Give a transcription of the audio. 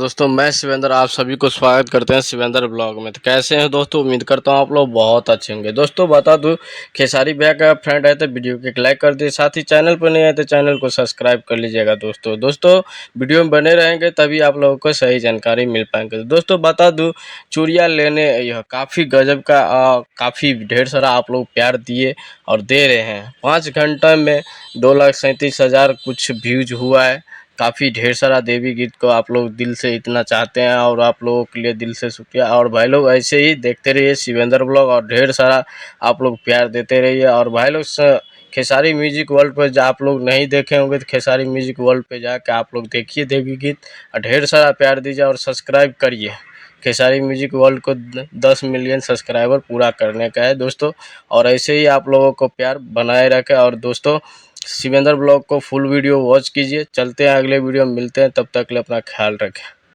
दोस्तों, मैं शिवेंद्र आप सभी को स्वागत करते हैं शिवेंद्र ब्लॉग में। तो कैसे हैं दोस्तों, उम्मीद करता हूं आप लोग बहुत अच्छे होंगे। दोस्तों बता दूं, खेसारी भैया का फ्रेंड है तो वीडियो को एक लाइक कर दिए, साथ ही चैनल पर नहीं है तो चैनल को सब्सक्राइब कर लीजिएगा। दोस्तों वीडियो में बने रहेंगे तभी आप लोगों को सही जानकारी मिल पाएंगे। दोस्तों बता दूँ, चूड़िया लेने यह काफ़ी गजब का काफ़ी ढेर सारा आप लोग प्यार दिए और दे रहे हैं। 5 घंटा में 2,37,000 कुछ व्यूज हुआ है। काफ़ी ढेर सारा देवी गीत को आप लोग दिल से इतना चाहते हैं और आप लोगों के लिए दिल से शुक्रिया। और भाई लोग ऐसे ही देखते रहिए शिवेंद्र ब्लॉग और ढेर सारा आप लोग प्यार देते रहिए। और भाई लोग खेसारी म्यूजिक वर्ल्ड पर जो आप लोग नहीं देखे होंगे तो खेसारी म्यूजिक वर्ल्ड पे जाकर आप लोग देखिए देवी गीत और ढेर सारा प्यार दीजिए और सब्सक्राइब करिए। खेसारी म्यूजिक वर्ल्ड को 10 मिलियन सब्सक्राइबर पूरा करने का है दोस्तों, और ऐसे ही आप लोगों को प्यार बनाए रखें। और दोस्तों शिवेंद्र ब्लॉग को फुल वीडियो वॉच कीजिए। चलते हैं अगले वीडियो में मिलते हैं, तब तक के लिए अपना ख्याल रखें।